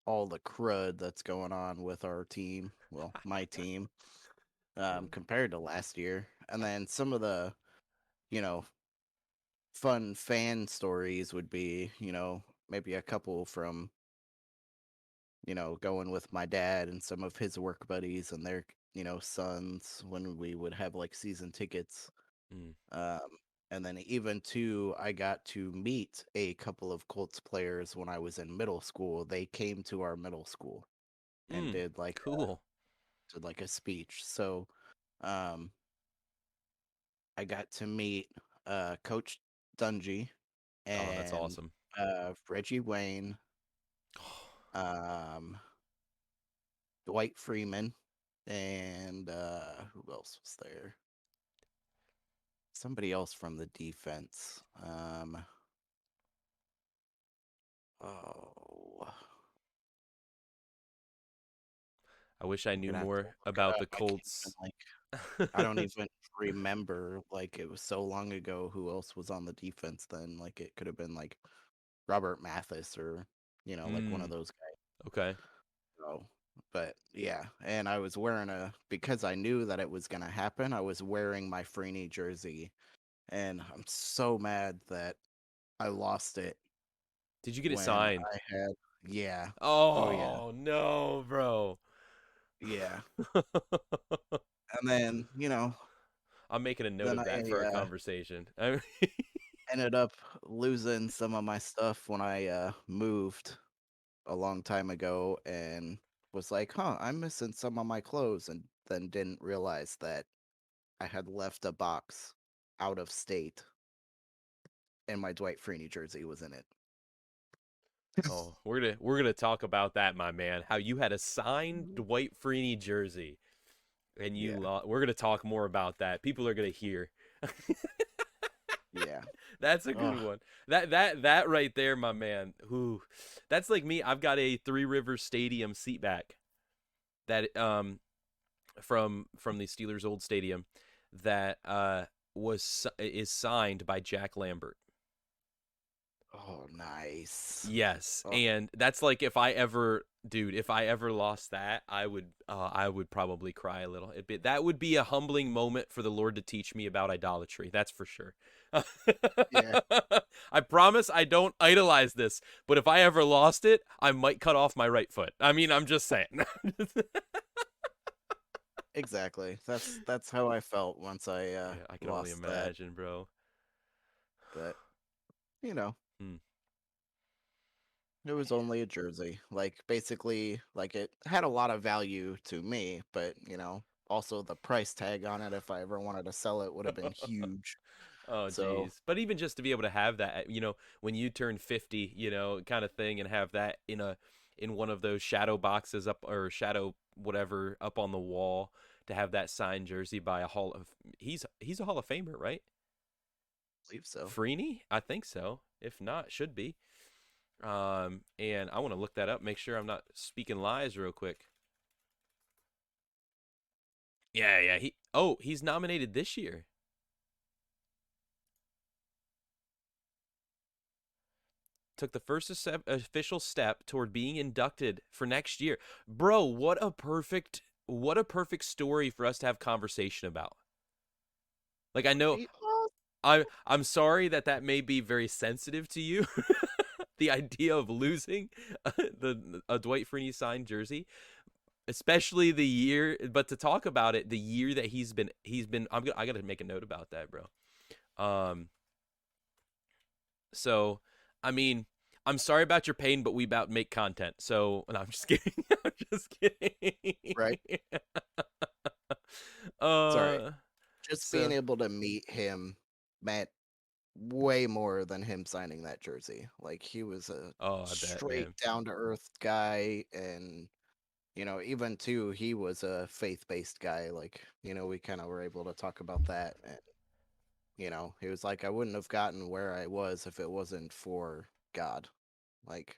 Speaker 2: all the crud that's going on with our team. Well, my team, compared to last year. And then some of the, you know, fun fan stories would be, maybe a couple from, going with my dad and some of his work buddies and their, sons when we would have like season tickets.
Speaker 1: Mm.
Speaker 2: Um, and then even too, I got to meet a couple of Colts players when I was in middle school. They came to our middle school and
Speaker 1: Mm. Cool.
Speaker 2: did like a speech. So, um, I got to meet Coach Dungy
Speaker 1: Oh, that's
Speaker 2: and
Speaker 1: awesome.
Speaker 2: Reggie Wayne, um, Dwight Freeman, and who else was there? Somebody else from the defense. Oh,
Speaker 1: I wish I
Speaker 2: I'm
Speaker 1: knew
Speaker 2: gonna have to
Speaker 1: more
Speaker 2: look it
Speaker 1: about
Speaker 2: up.
Speaker 1: the
Speaker 2: I can't even
Speaker 1: Colts.
Speaker 2: like. I don't even remember. Like it was so long ago. Who else was on the defense then? Like it could have been like Robert Mathis or like one of
Speaker 1: Mm.
Speaker 2: those guys.
Speaker 1: Okay.
Speaker 2: So, but yeah, and I was wearing a because I knew that it was gonna happen. I was wearing my Freeney jersey, and I'm so mad that I lost it
Speaker 1: Did you get it
Speaker 2: when
Speaker 1: signed?
Speaker 2: I had. Yeah. Oh yeah.
Speaker 1: Oh no, bro.
Speaker 2: Yeah. And then
Speaker 1: I'm making a note
Speaker 2: then
Speaker 1: of
Speaker 2: I
Speaker 1: that for our conversation.
Speaker 2: ended up losing some of my stuff when I moved a long time ago, and was like, huh, I'm missing some of my clothes, and then didn't realize that I had left a box out of state and my Dwight Freeney jersey was in it.
Speaker 1: Oh, we're gonna talk about that, my man. How you had a signed Dwight Freeney jersey, and
Speaker 2: Yeah.
Speaker 1: we're gonna talk more about that. People are gonna hear.
Speaker 2: Yeah.
Speaker 1: That's a good
Speaker 2: Oh,
Speaker 1: one. That right there, my man. Ooh, that's like me. I've got a Three Rivers Stadium seat back that from the Steelers' old stadium that is signed by Jack Lambert.
Speaker 2: oh, nice.
Speaker 1: Yes,
Speaker 2: Oh,
Speaker 1: and that's like if I ever lost that, I would probably cry a little. That would be a humbling moment for the Lord to teach me about idolatry. That's for sure.
Speaker 2: yeah,
Speaker 1: I promise I don't idolize this, but if I ever lost it, I might cut off my right foot. I mean, I'm just saying.
Speaker 2: exactly. That's how I felt once I
Speaker 1: Yeah, I can only
Speaker 2: lost that.
Speaker 1: imagine, bro.
Speaker 2: But you know,
Speaker 1: Hmm.
Speaker 2: it was only a jersey. Like basically, like it had a lot of value to me, but also the price tag on it if I ever wanted to sell it would have been huge.
Speaker 1: Oh,
Speaker 2: So
Speaker 1: geez. But even just to be able to have that, when you turn 50, kind of thing, and have that in one of those shadow boxes up or shadow whatever up on the wall to have that signed jersey by he's a Hall of Famer, right?
Speaker 2: I believe so.
Speaker 1: Freeney? I think so. If not, should be. And I want to look that up, make sure I'm not speaking lies real quick. Yeah, yeah. He's nominated this year. Took the first official step toward being inducted for next year. Bro, what a perfect story for us to have conversation about. Like I know
Speaker 2: Right?
Speaker 1: I'm sorry that that may be very sensitive to you. The idea of losing the a Dwight Freeney signed jersey, especially the year. But to talk about it, the year that he's been. I gotta make a note about that, bro. Um, so I mean, I'm sorry about your pain, but we about make content. So no, I'm just kidding. I'm just kidding.
Speaker 2: right? Sorry.
Speaker 1: uh,
Speaker 2: Just being
Speaker 1: so
Speaker 2: able to meet him meant way more than him signing that jersey. Like he was a
Speaker 1: oh, I bet,
Speaker 2: straight
Speaker 1: man.
Speaker 2: down to earth guy, and even too he was a faith-based guy. Like, we kind of were able to talk about that, and he was like, I wouldn't have gotten where I was if it wasn't for God. Like,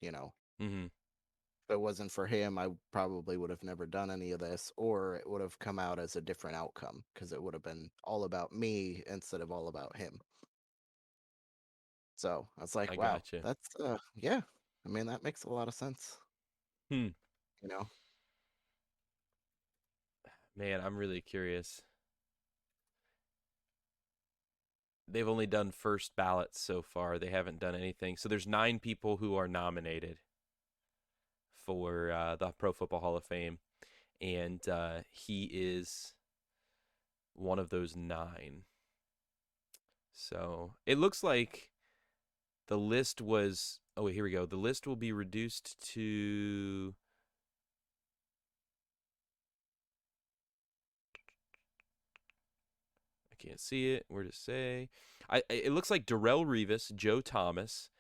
Speaker 2: you know,
Speaker 1: Hmm.
Speaker 2: if it wasn't for him, I probably would have never done any of this, or it would have come out as a different outcome because it would have been all about me instead of all about him. So I was
Speaker 1: I
Speaker 2: like, wow,
Speaker 1: gotcha.
Speaker 2: that's yeah. I mean, that makes a lot of sense,
Speaker 1: Hmm.
Speaker 2: you know.
Speaker 1: Man, I'm really curious. They've only done first ballots so far. They haven't done anything. So there's 9 people who are nominated for the Pro Football Hall of Fame, and he is one of those 9. So it looks like the list was. Oh wait, here we go. The list will be reduced to. I can't see it. Where to say? It looks like Darrell Revis, Joe Thomas,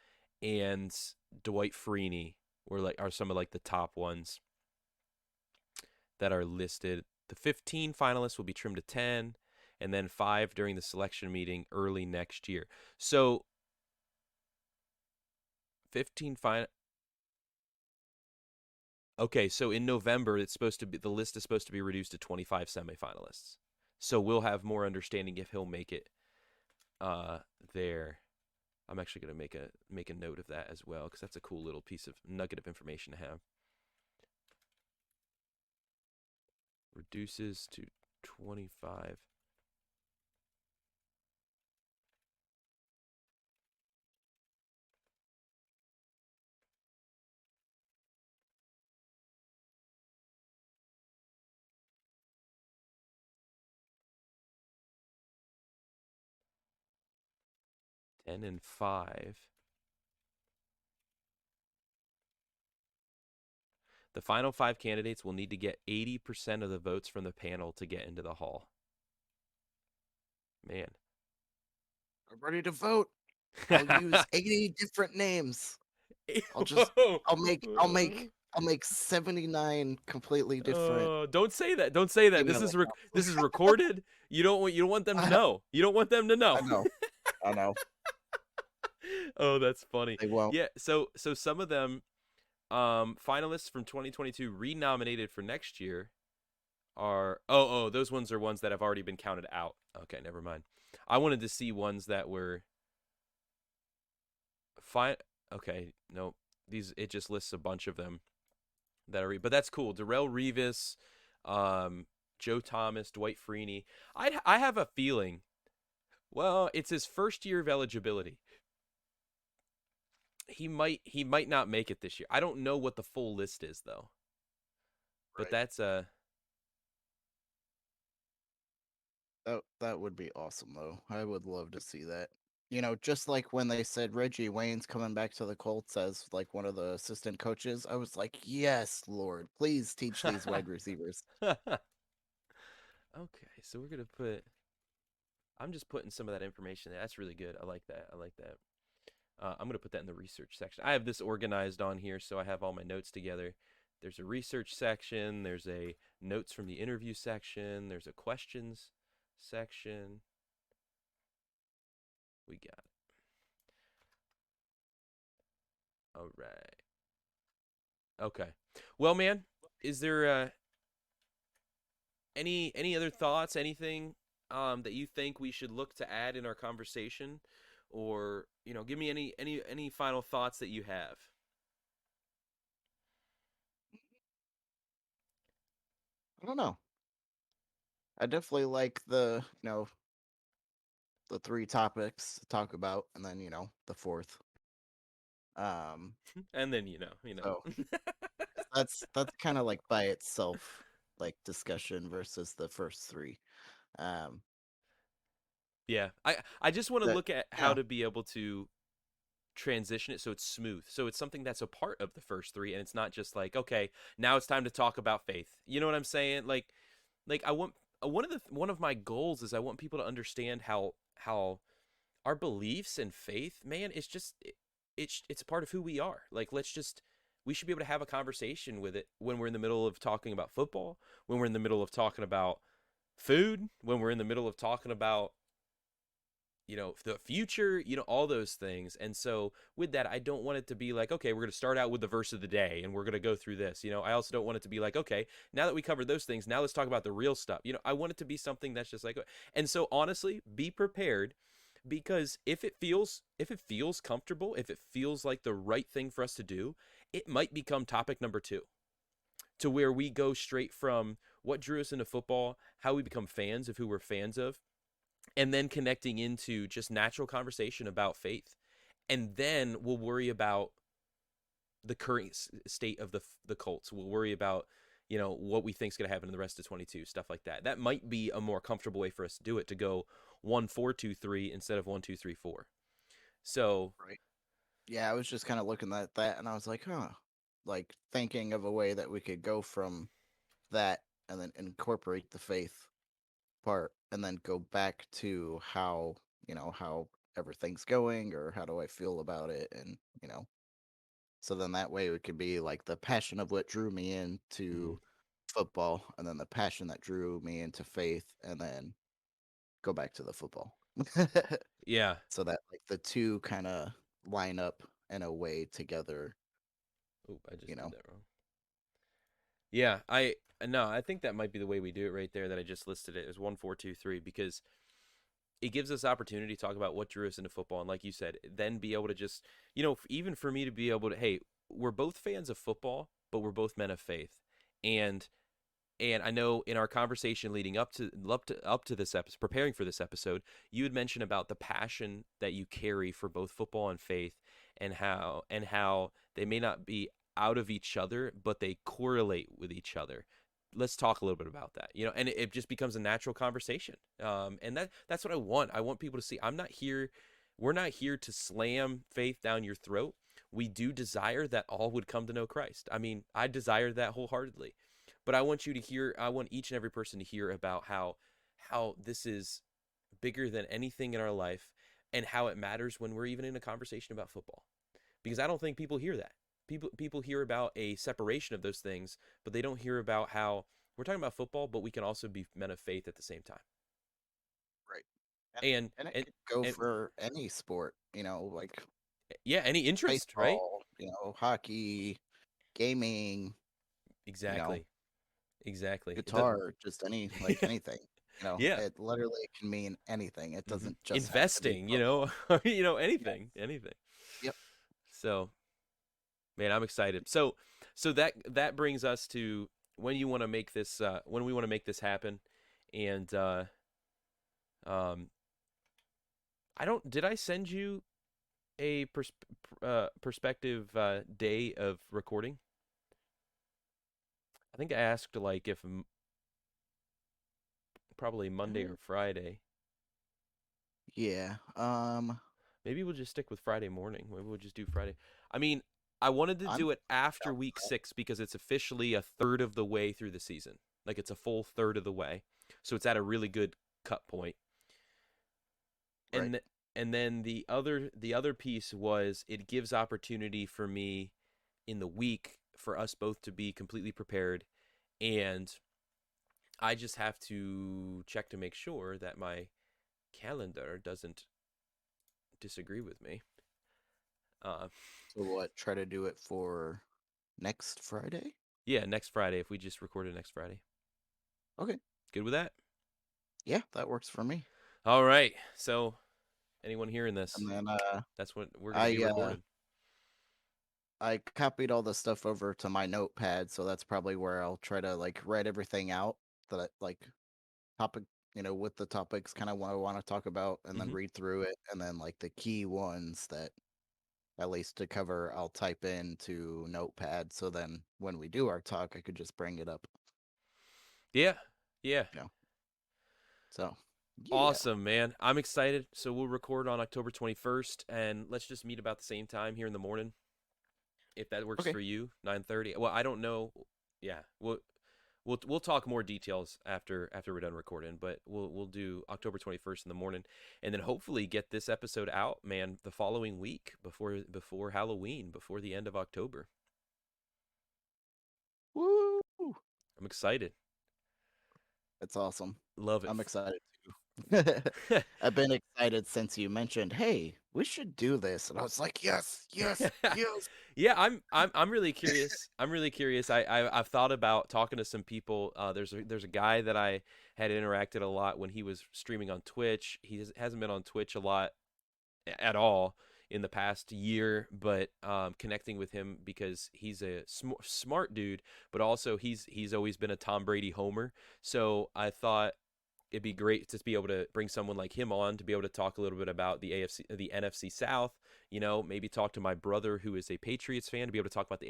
Speaker 1: and Dwight Freeney are some of like the top ones that are listed. The 15 finalists will be trimmed to 10, and then 5 during the selection meeting early next year. So 15 final. Okay, so in November it's supposed to be the list is supposed to be reduced to 25 semifinalists. So we'll have more understanding if he'll make it uh there. I'm actually going to make a note of that as well because that's a cool little piece of nugget of information to have. Reduces to 25. 10 and 5. The final 5 candidates will need to get 80% of the votes from the panel to get into the hall. Man.
Speaker 2: I'm ready to vote. I'll use 80 different names. I'll just
Speaker 1: Whoa.
Speaker 2: I'll make 79 completely different
Speaker 1: Don't say that. Don't say that.
Speaker 2: email
Speaker 1: This
Speaker 2: accounts.
Speaker 1: is recorded. You don't want them to
Speaker 2: I,
Speaker 1: know. You don't want them to know.
Speaker 2: I know. I know.
Speaker 1: Oh, that's funny.
Speaker 2: They won't.
Speaker 1: Yeah, so some of them finalists from 2022 renominated for next year are those ones are ones that have already been counted out. Okay, never mind. I wanted to see ones that were fine. Okay, no, these it just lists a bunch of them that are, but that's cool. Darrell Revis, um, Joe Thomas, Dwight Freeney. I have a feeling. Well, it's his first year of eligibility. He might not make it this year. I don't know what the full list is though. But
Speaker 2: Right.
Speaker 1: that's
Speaker 2: That would be awesome though. I would love to see that. Just like when they said Reggie Wayne's coming back to the Colts as like one of the assistant coaches, I was like, "Yes, Lord, please teach these wide receivers."
Speaker 1: okay. So we're gonna put. I'm just putting some of that information there. That's really good. I like that. I like that. I'm going to put that in the research section. I have this organized on here, so I have all my notes together. There's a research section, there's a notes from the interview section, there's a questions section. We got it. All right. Okay. Well, man, is there any other thoughts, anything that you think we should look to add in our conversation, or give me any final thoughts that you have?
Speaker 2: I don't know. I definitely like the, the three topics to talk about, and then the fourth. Um,
Speaker 1: And then
Speaker 2: so that's kind of like by itself, like discussion versus the first three. Um,
Speaker 1: Yeah. I just want to
Speaker 2: that
Speaker 1: look at
Speaker 2: you
Speaker 1: how
Speaker 2: know,
Speaker 1: to be able to transition it so it's smooth. So it's something that's a part of the first three and it's not just like, okay, now it's time to talk about faith. You know what I'm saying? Like I want one of my goals is I want people to understand how our beliefs and faith, man, it's a part of who we are. Like we should be able to have a conversation with it when we're in the middle of talking about football, when we're in the middle of talking about food, when we're in the middle of talking about the future, all those things. And so with that, I don't want it to be like, okay, we're going to start out with the verse of the day and we're going to go through this. I also don't want it to be like, okay, now that we covered those things, now let's talk about the real stuff. I want it to be something that's just like, and so honestly, be prepared, because if it feels comfortable, if it feels like the right thing for us to do, it might become topic number 2, to where we go straight from what drew us into football, how we become fans of who we're fans of, and then connecting into just natural conversation about faith. And then we'll worry about the current state of the Colts. We'll worry about what we think is going to happen in the rest of 22, stuff like that. That might be a more comfortable way for us to do it, to go 1-4-2-3 instead of 1-2-3-4. So
Speaker 2: right? Yeah, I was just kind of looking at that, and I was like, huh, like thinking of a way that we could go from that and then incorporate the faith part, and then go back to how everything's going, or how do I feel about it, and so then that way it could be like the passion of what drew me
Speaker 1: mhm.
Speaker 2: into football, and then the passion that drew me into faith, and then go back to the football.
Speaker 1: Yeah.
Speaker 2: So that like the two kind of line up in a way together,
Speaker 1: Oh, I
Speaker 2: you
Speaker 1: just did
Speaker 2: know.
Speaker 1: that wrong. Yeah, I no, I think that might be the way we do it right there. That I just listed it as 1-4-2-3, because it gives us opportunity to talk about what drew us into football, and like you said, then be able to just even for me to be able to, hey, we're both fans of football, but we're both men of faith. And and I know in our conversation leading up to this episode, preparing for this episode, you had mentioned about the passion that you carry for both football and faith, and how they may not be out of each other, but they correlate with each other. Let's talk a little bit about that. And it just becomes a natural conversation. And that's what I want. I want people to see I'm not here. We're not here to slam faith down your throat. We do desire that all would come to know Christ. I mean, I desire that wholeheartedly, but I want each and every person to hear about how this is bigger than anything in our life, and how it matters when we're even in a conversation about football. Because I don't think people hear that. People hear about a separation of those things, but they don't hear about how we're talking about football, but we can also be men of faith at the same time.
Speaker 2: Right. and
Speaker 1: And
Speaker 2: and it
Speaker 1: and
Speaker 2: could go
Speaker 1: and
Speaker 2: for any sport, like
Speaker 1: yeah, any interest, right?
Speaker 2: baseball, hockey, gaming, you know
Speaker 1: Exactly. Exactly. It does.
Speaker 2: guitar, just anything.
Speaker 1: Yeah.
Speaker 2: It literally can mean anything. It doesn't just have to be
Speaker 1: Investing,
Speaker 2: football.
Speaker 1: anything,
Speaker 2: Yes.
Speaker 1: anything.
Speaker 2: Yep.
Speaker 1: So, man, I'm excited. So that brings us to when you want to make this when we want to make this happen. And um I don't did I send you a perspective day of recording? I think I asked like if probably Monday
Speaker 2: Uh,
Speaker 1: or Friday.
Speaker 2: yeah.
Speaker 1: Maybe we'll just stick with Friday morning. Maybe we'll just do Friday. I mean, I wanted to
Speaker 2: I'm
Speaker 1: do it
Speaker 2: down
Speaker 1: after week
Speaker 2: for that.
Speaker 1: 6 because it's officially a third of the way through the season. Like it's a full third of the way. So it's at a really good cut point.
Speaker 2: Right.
Speaker 1: And and then the other piece was it gives opportunity for me in the week for us both to be completely prepared, and I just have to check to make sure that my calendar doesn't disagree with me. Uh,
Speaker 2: So what? Try to do it for next Friday?
Speaker 1: yeah, next Friday, if we just recorded next Friday.
Speaker 2: Okay.
Speaker 1: Good with that?
Speaker 2: Yeah, that works for me.
Speaker 1: All right. So, anyone hearing this,
Speaker 2: And then
Speaker 1: that's what we're going to be
Speaker 2: I uh
Speaker 1: recorded.
Speaker 2: I copied all the stuff over to my notepad, so that's probably where I'll try to like write everything out that I like topic with the topics kind of what I want to talk about, and then
Speaker 1: Hmm.
Speaker 2: read through it, and then like the key ones that at least to cover, I'll type into Notepad. So then when we do our talk, I could just bring it up.
Speaker 1: Yeah, yeah.
Speaker 2: You know. So yeah.
Speaker 1: Awesome, man. I'm excited. So we'll record on October 21st, and let's just meet about the same time here in the morning, if that works
Speaker 2: Okay.
Speaker 1: for you. 9:30. Well, I don't know. Yeah, we'll talk more details after we're done recording, but we'll do October 21st in the morning, and then hopefully get this episode out, man, the following week before Halloween, before the end of October.
Speaker 2: Woo!
Speaker 1: I'm excited.
Speaker 2: It's awesome.
Speaker 1: Love it.
Speaker 2: I'm excited too. I've been excited since you mentioned, "Hey, we should do this," and I was like, "Yes, yes, yes."
Speaker 1: Yeah, I'm really curious. I'm really curious. I've thought about talking to some people. There's a guy that I had interacted a lot when he was streaming on Twitch. Hasn't been on Twitch a lot at all in the past year, but connecting with him because he's a smart dude, but also he's always been a Tom Brady homer. So I thought it'd be great to be able to bring someone like him on to be able to talk a little bit about the NFC South. Maybe talk to my brother who is a Patriots fan to be able to talk about the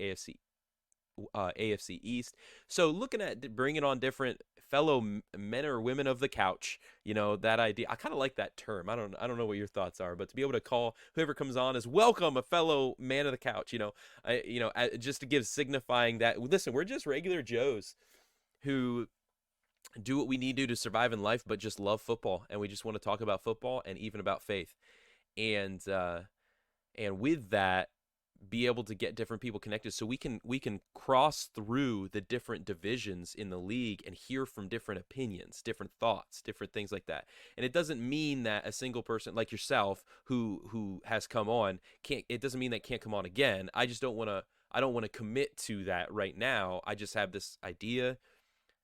Speaker 1: AFC East. So looking at bringing on different fellow men or women of the couch, that idea. I kind of like that term. I don't know what your thoughts are, but to be able to call whoever comes on as welcome a fellow man of the couch, just to give signifying that listen, we're just regular Joes who do what we need to survive in life, but just love football, and we just want to talk about football and even about faith, and with that, be able to get different people connected, so we can cross through the different divisions in the league and hear from different opinions, different thoughts, different things like that. And it doesn't mean that a single person like yourself who has come on can't. It doesn't mean that can't come on again. I just don't want to. I don't want to commit to that right now. I just have this idea.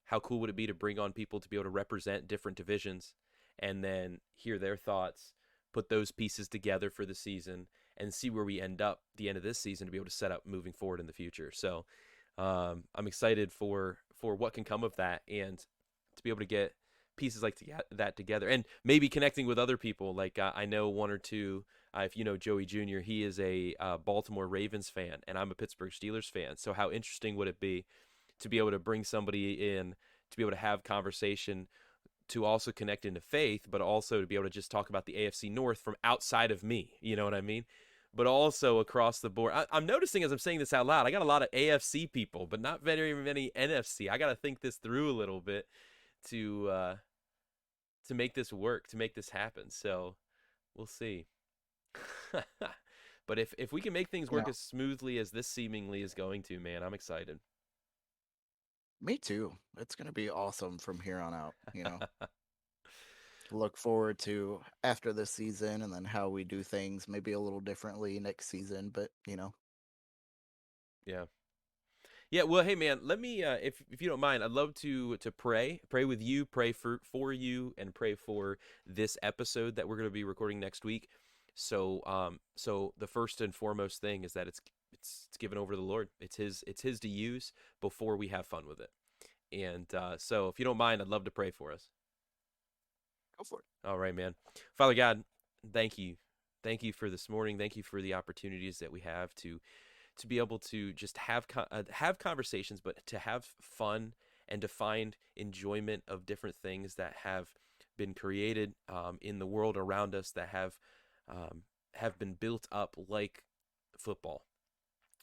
Speaker 1: How cool would it be to bring on people to be able to represent different divisions and then hear their thoughts, put those pieces together for the season, and see where we end up the end of this season to be able to set up moving forward in the future. So I'm excited for what can come of that, and to be able to get pieces like that together, and maybe connecting with other people. Like I know one or two. If you know Joey Jr., he is a Baltimore Ravens fan, and I'm a Pittsburgh Steelers fan. So how interesting would it be to be able to bring somebody in to be able to have conversation, to also connect into faith, but also to be able to just talk about the AFC North from outside of me. You know what I mean? But also across the board. I'm noticing as I'm saying this out loud, I got a lot of AFC people, but not very many NFC. I got to think this through a little bit to to make this work, to make this happen. So we'll see. But if we can make things
Speaker 2: You
Speaker 1: work
Speaker 2: know,
Speaker 1: as smoothly as this seemingly is going to, man, I'm excited.
Speaker 2: me too. It's gonna be awesome from here on out. Look forward to after this season and then how we do things maybe a little differently next season, but.
Speaker 1: Yeah. Yeah, well, hey man, let me if you don't mind, I'd love to pray with you, pray for you, and pray for this episode that we're going to be recording next week. So the first and foremost thing is that it's given over to the Lord. It's his to use before we have fun with it. And so if you don't mind, I'd love to pray for us.
Speaker 2: Go for it.
Speaker 1: All right, man. Father God, thank you. Thank you for this morning. Thank you for the opportunities that we have to be able to just have conversations, but to have fun and to find enjoyment of different things that have been created in the world around us, that have been built up like football.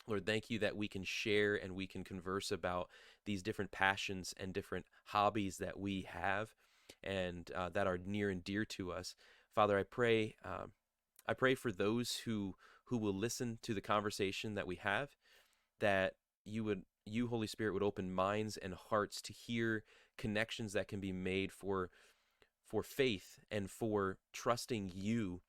Speaker 1: Lord, thank you that we can share and we can converse about these different passions and different hobbies that we have, and that are near and dear to us. Father, I pray for those who will listen to the conversation that we have, that you Holy Spirit would open minds and hearts to hear connections that can be made for faith and for trusting you,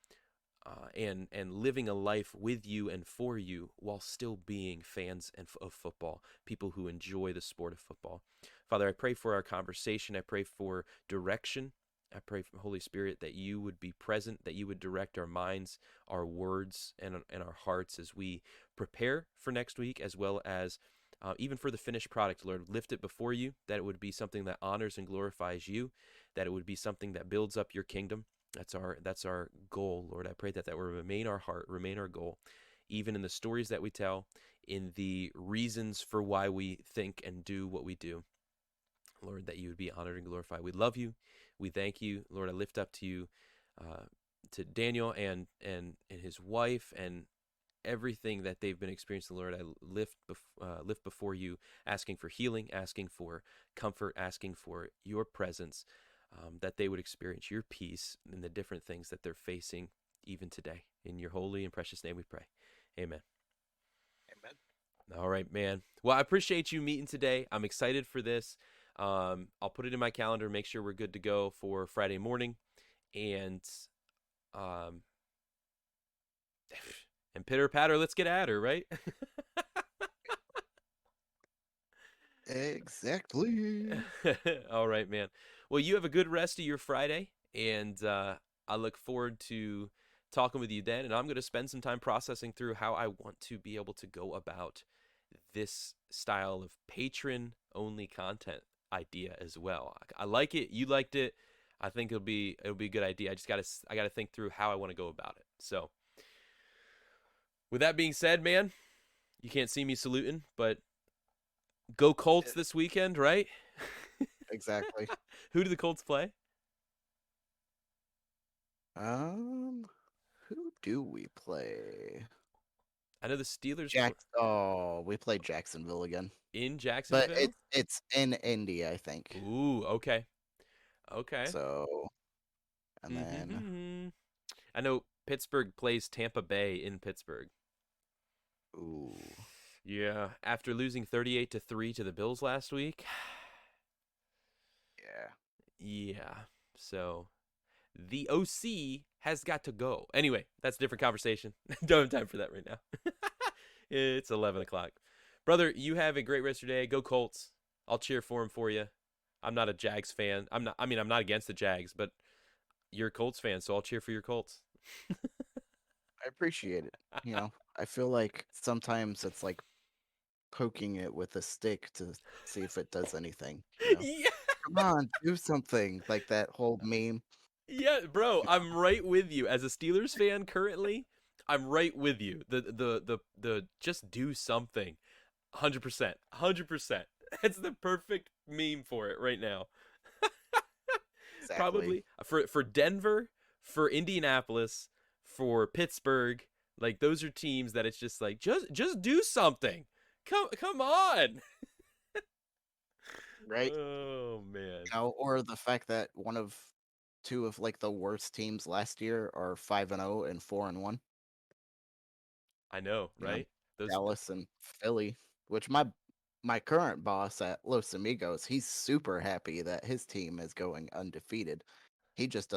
Speaker 1: and living a life with you and for you while still being fans of football, people who enjoy the sport of football. Father, I pray for our conversation. I pray for direction. I pray for Holy Spirit that you would be present, that you would direct our minds, our words, and our hearts as we prepare for next week, as well as even for the finished product, Lord, lift it before you, that it would be something that honors and glorifies you, that it would be something that builds up your kingdom. That's our goal, Lord. I pray that that will remain our heart, remain our goal, even in the stories that we tell, in the reasons for why we think and do what we do. Lord, that you would be honored and glorified. We love you. We thank you, Lord. I lift up to you, uh, to Daniel and his wife and everything that they've been experiencing, Lord. I lift before you, asking for healing, asking for comfort, asking for your presence, that they would experience your peace in the different things that they're facing even today. In your holy and precious name we pray. Amen.
Speaker 2: Amen.
Speaker 1: All right, man. Well, I appreciate you meeting today. I'm excited for this. I'll put it in my calendar, make sure we're good to go for Friday morning. And um, and pitter patter, let's get at her, right?
Speaker 2: Exactly.
Speaker 1: All right, man. Well, you have a good rest of your Friday, and I look forward to talking with you then. And I'm going to spend some time processing through how I want to be able to go about this style of patron only content idea as well. I like it. You liked it. I think it'll be a good idea. I gotta think through how I want to go about it. So, with that being said, man, you can't see me saluting, but go Colts this weekend, right?
Speaker 2: Exactly.
Speaker 1: Who do the Colts play?
Speaker 2: Um, who do we play?
Speaker 1: I know the Steelers play
Speaker 2: Oh, we played Jacksonville again,
Speaker 1: in
Speaker 2: but
Speaker 1: Jacksonville.
Speaker 2: it's in Indy, I think.
Speaker 1: Ooh, okay, okay.
Speaker 2: So, and then
Speaker 1: Mm-hmm. I know Pittsburgh plays Tampa Bay in Pittsburgh.
Speaker 2: ooh,
Speaker 1: Yeah, after losing 38-3 to the Bills last week.
Speaker 2: yeah,
Speaker 1: Yeah. So the OC has got to go. Anyway, that's a different conversation. Don't have time for that right now. It's 11 o'clock. Brother, you have a great rest of your day. Go Colts. I'll cheer for him for you. I'm not a Jags fan. I'm not against the Jags, but you're a Colts fan, so I'll cheer for your Colts.
Speaker 2: I appreciate it. I feel like sometimes it's like poking it with a stick to see if it does anything.
Speaker 1: Yeah.
Speaker 2: Come on, do something like that whole meme.
Speaker 1: Yeah, bro, I'm right with you. As a Steelers fan currently, I'm right with you. The just do something. 100%. 100%. That's the perfect meme for it right now.
Speaker 2: Exactly.
Speaker 1: Probably for Denver, for Indianapolis, for Pittsburgh, like those are teams that it's just like just do something. Come on.
Speaker 2: Right?
Speaker 1: Oh man.
Speaker 2: Or the fact that two of like the worst teams last year are 5-0 and 4-1.
Speaker 1: I know,
Speaker 2: You know,
Speaker 1: right? Those
Speaker 2: Dallas and Philly, which my current boss at Los Amigos, he's super happy that his team is going undefeated. He just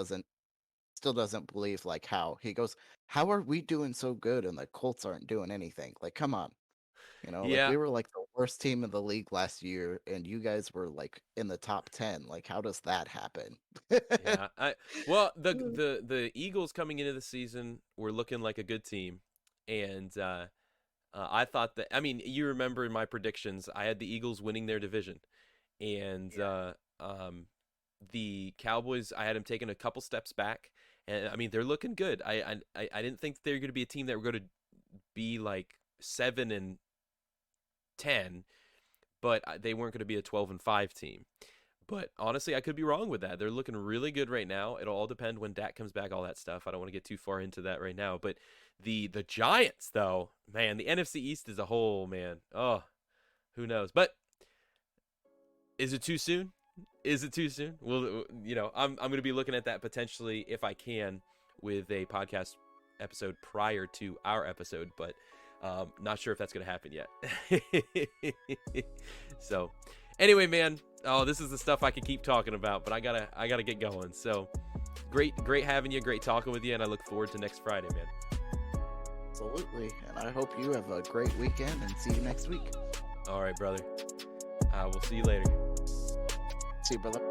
Speaker 2: still doesn't believe like how. He goes, "How are we doing so good and the Colts aren't doing anything?" Like, come on. Like
Speaker 1: Yeah,
Speaker 2: we were like the worst team in the league last year and you guys were like in the top 10. Like how does that happen?
Speaker 1: yeah. Well, the Eagles coming into the season were looking like a good team, and I thought that. I mean, you remember in my predictions, I had the Eagles winning their division, and
Speaker 2: Yeah.
Speaker 1: the Cowboys, I had them taking a couple steps back, and I mean they're looking good. I didn't think they were going to be a team that were going to be like 7-10, but they weren't going to be a 12-5 team. But honestly, I could be wrong with that. They're looking really good right now. It'll all depend when Dak comes back, all that stuff. I don't want to get too far into that right now. But the Giants, though, man, the NFC East as a whole, man. Oh, who knows? But is it too soon? Is it too soon? Well, I'm going to be looking at that potentially if I can with a podcast episode prior to our episode, but not sure if that's going to happen yet. So, anyway, man, oh, this is the stuff I could keep talking about, but I gotta get going. So, great having you, great talking with you, and I look forward to next Friday, man.
Speaker 2: Absolutely. And I hope you have a great weekend and see you next week.
Speaker 1: All right, brother. We'll see you later.
Speaker 2: See you, brother.